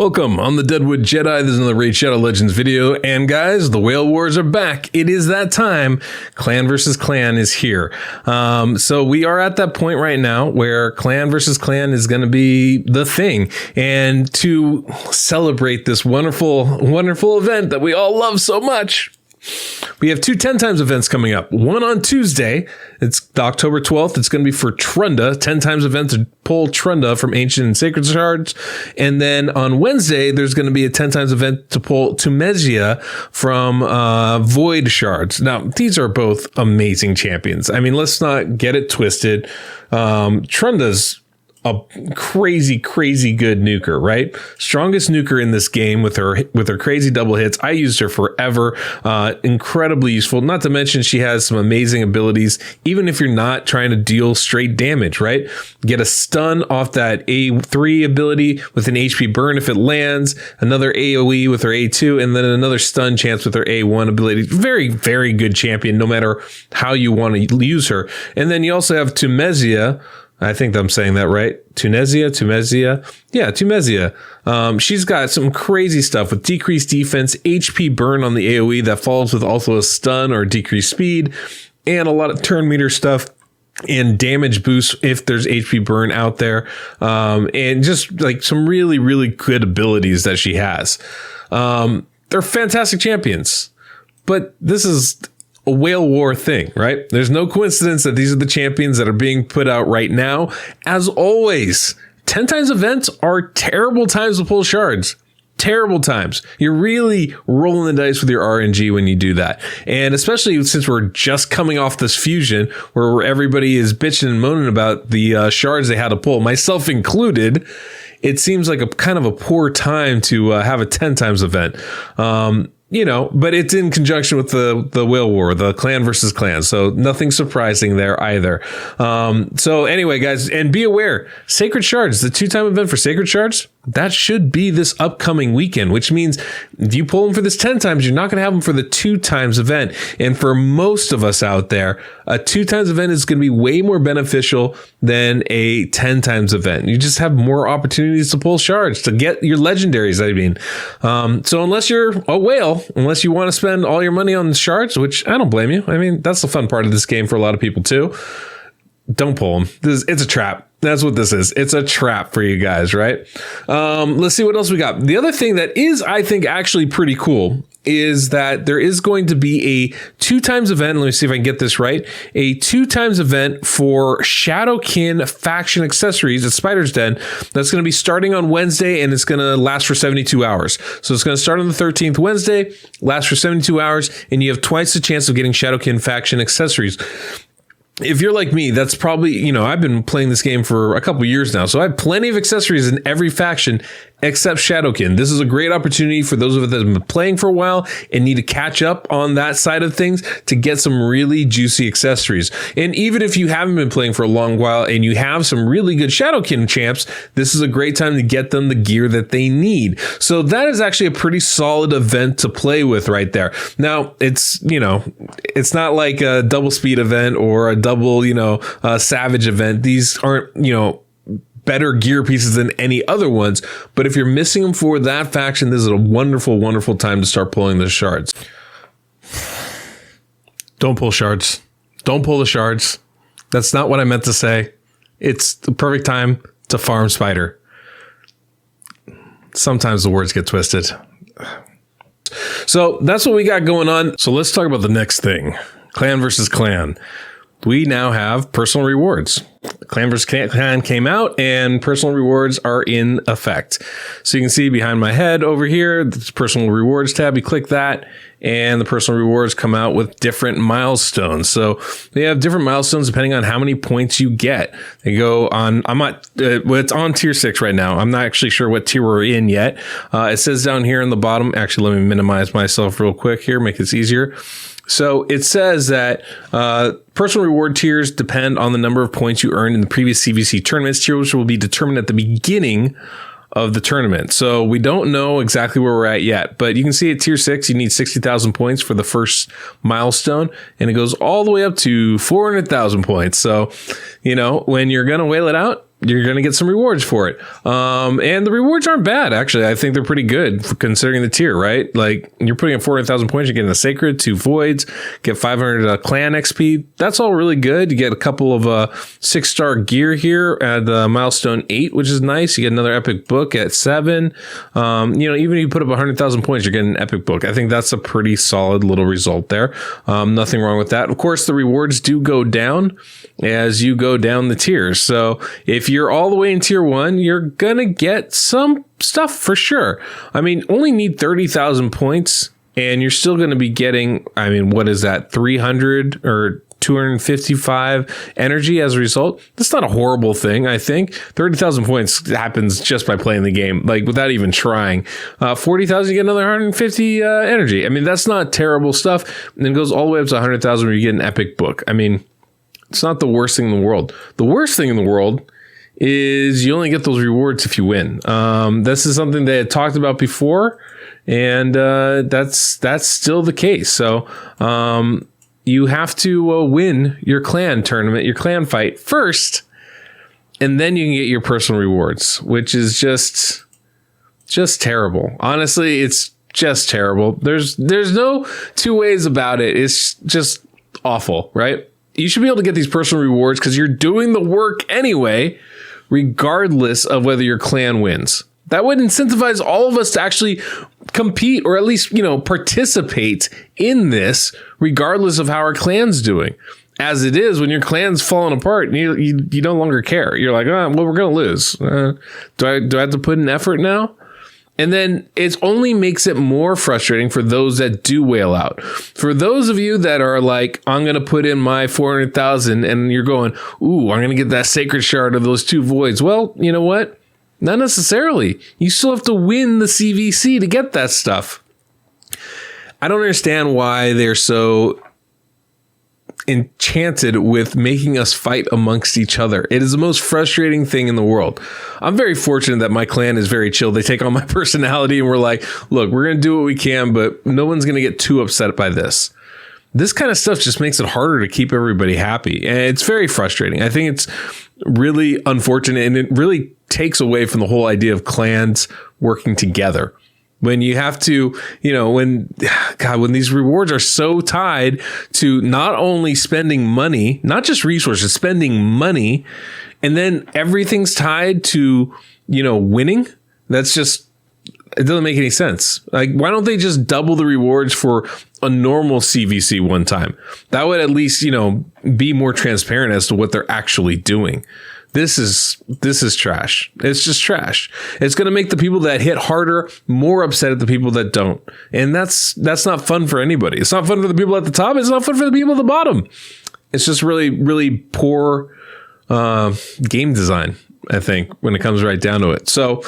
Welcome on the Deadwood Jedi. This is another Raid Shadow Legends video. And guys, the Whale Wars are back. It is that time. Clan versus clan is here. So we are at that point right now where clan versus clan is going to be the thing. And to celebrate this wonderful, wonderful event that we all love so much, we have two 10 times events coming up. One on Tuesday. It's October 12th. It's going to be for Trunda. 10 times event to pull Trunda from Ancient and Sacred Shards. And then on Wednesday, there's going to be a 10 times event to pull Teunesia from Void Shards. Now, these are both amazing champions. I mean, let's not get it twisted. Trunda's a crazy good nuker, right? Strongest nuker in this game with her crazy double hits. I used her forever. Incredibly useful. Not to mention she has some amazing abilities, even if you're not trying to deal straight damage, right? Get a stun off that A3 ability with an HP burn if it lands, another AoE with her A2, and then another stun chance with her A1 ability. Very good champion, no matter how you want to use her. And then you also have Teunesia. I think I'm saying that right. Teunesia. Yeah, Teunesia. She's got some crazy stuff with decreased defense, HP burn on the AoE that follows with also a stun or decreased speed, and a lot of turn meter stuff and damage boost if there's HP burn out there. And just like some really good abilities that she has. They're fantastic champions, but this is a Whale War thing, right? There's no coincidence that these are the champions that are being put out right now. As always, 10 times events are terrible times to pull shards. Terrible times. You're really rolling the dice with your RNG when you do that. And especially since we're just coming off this fusion where everybody is bitching and moaning about the shards they had to pull, myself included, it seems like a kind of a poor time to have a 10 times event. You know, but it's in conjunction with the Whale War, the clan versus clan. So nothing surprising there either. So anyway, guys, and be aware, Sacred Shards, the 2-time event for Sacred Shards, that should be this upcoming weekend, which means if you pull them for this 10 times, you're not going to have them for the 2 times event. And for most of us out there, a 2 times event is going to be way more beneficial than a 10 times event. You just have more opportunities to pull shards, to get your legendaries, I mean. So unless you're a whale, unless you want to spend all your money on shards, which I don't blame you. I mean, that's the fun part of this game for a lot of people too. Don't pull them. It's a trap. That's what this is. It's a trap for you guys, right? Let's see what else we got. The other thing that is, I think, actually pretty cool is that there is going to be a 2 times event. Let me see if I can get this right. A 2 times event for Shadowkin faction accessories at Spider's Den. That's going to be starting on Wednesday, and it's going to last for 72 hours. So it's going to start on the 13th Wednesday, last for 72 hours, and you have twice the chance of getting Shadowkin faction accessories. If you're like me, that's probably, you know, I've been playing this game for a couple years now, so I have plenty of accessories in every faction except Shadowkin. This is a great opportunity for those of us that have been playing for a while and need to catch up on that side of things to get some really juicy accessories. And even if you haven't been playing for a long while and you have some really good Shadowkin champs, this is a great time to get them the gear that they need. So that is actually a pretty solid event to play with right there. Now, it's, you know, it's not like a double speed event or a double, you know, savage event. These aren't, you know, better gear pieces than any other ones, but if you're missing them for that faction, this is a wonderful time to start pulling the shards. Don't pull shards. Don't pull the shards. That's not what I meant to say. It's the perfect time to farm Spider. Sometimes the words get twisted. So that's what we got going on. So let's talk about the next thing. Clan versus clan. We now have personal rewards. Clan vs. Clan came out and personal rewards are in effect. So you can see behind my head over here, this personal rewards tab, you click that and the personal rewards come out with different milestones. So they have different milestones depending on how many points you get. They go on, it's on tier 6 right now. I'm not actually sure what tier we're in yet. It says down here in the bottom, actually, let me minimize myself real quick here, make this easier. So it says that personal reward tiers depend on the number of points you earned in the previous CVC tournaments. Tiers will be determined at the beginning of the tournament. So we don't know exactly where we're at yet, but you can see at tier 6, you need 60,000 points for the first milestone, and it goes all the way up to 400,000 points. So, you know, when you're going to whale it out, you're going to get some rewards for it. And the rewards aren't bad, actually. I think they're pretty good for considering the tier, right? Like, you're putting in 400,000 points, you're getting a Sacred, 2 Voids, get 500 Clan XP. That's all really good. You get a couple of 6-star gear here at milestone 8, which is nice. You get another epic book at 7. Even if you put up 100,000 points, you're getting an epic book. I think that's a pretty solid little result there. Nothing wrong with that. Of course, the rewards do go down as you go down the tiers. So if you're all the way in tier 1, you're going to get some stuff for sure. I mean, only need 30,000 points and you're still going to be getting, what is that? 300 or 255 energy as a result. That's not a horrible thing, I think. 30,000 points happens just by playing the game, like without even trying. 40,000, you get another 150 energy. That's not terrible stuff. And then it goes all the way up to 100,000 where you get an epic book. It's not the worst thing in the world. The worst thing in the world is you only get those rewards if you win. This is something they had talked about before, and that's still the case. So you have to win your clan tournament, your clan fight first, and then you can get your personal rewards, which is just terrible. Honestly, it's just terrible. There's no two ways about it. It's just awful, right? You should be able to get these personal rewards because you're doing the work anyway, regardless of whether your clan wins. That would incentivize all of us to actually compete or at least, participate in this, regardless of how our clan's doing. As it is, when your clan's falling apart, you no longer care. You're like, we're going to lose. Do I have to put in effort now? And then it only makes it more frustrating for those that do whale out. For those of you that are like, I'm going to put in my 400,000 and you're going, ooh, I'm going to get that sacred shard of those 2 voids. Well, you know what? Not necessarily. You still have to win the CVC to get that stuff. I don't understand why they're so enchanted with making us fight amongst each other. It is the most frustrating thing in the world. I'm very fortunate that my clan is very chill. They take on my personality and we're like, look, we're going to do what we can, but no one's going to get too upset by this. This kind of stuff just makes it harder to keep everybody happy. And it's very frustrating. I think it's really unfortunate and it really takes away from the whole idea of clans working together. When you have to, when these rewards are so tied to not only spending money, not just resources, spending money, and then everything's tied to, winning, it doesn't make any sense. Like, why don't they just double the rewards for a normal CVC one time? That would at least, be more transparent as to what they're actually doing. This is trash. It's just trash. It's going to make the people that hit harder more upset at the people that don't. And that's not fun for anybody. It's not fun for the people at the top. It's not fun for the people at the bottom. It's just really, really poor game design, I think, when it comes right down to it. So,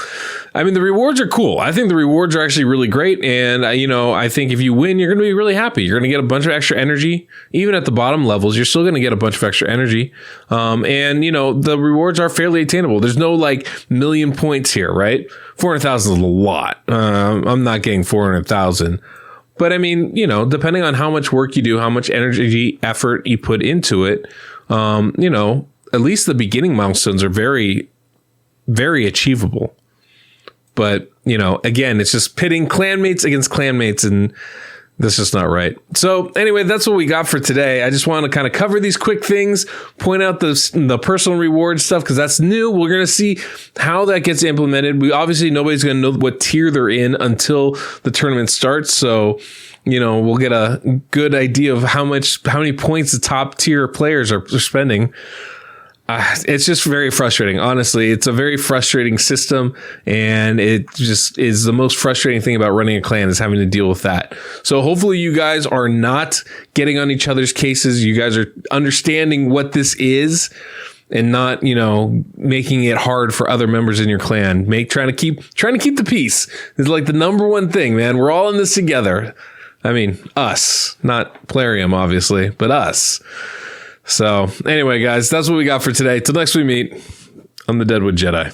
the rewards are cool. I think the rewards are actually really great. And, I think if you win, you're going to be really happy. You're going to get a bunch of extra energy. Even at the bottom levels, you're still going to get a bunch of extra energy. The rewards are fairly attainable. There's no million points here, right? 400,000 is a lot. I'm not getting 400,000. But depending on how much work you do, how much energy, effort you put into it, at least the beginning milestones are very, very achievable. But, again, it's just pitting clanmates against clanmates, and that's just not right. So anyway, that's what we got for today. I just want to kind of cover these quick things, point out the personal reward stuff, because that's new. We're going to see how that gets implemented. Nobody's going to know what tier they're in until the tournament starts. So, we'll get a good idea of how many points the top tier players are spending. It's just very frustrating. Honestly, it's a very frustrating system, and it just is the most frustrating thing about running a clan is having to deal with that. So hopefully you guys are not getting on each other's cases. You guys are understanding what this is and not, making it hard for other members in your clan. Trying to keep the peace is like the number one thing, man. We're all in this together. Us, not Plarium, obviously, but us. So anyway, guys, that's what we got for today. Till next we meet, I'm the Deadwood Jedi.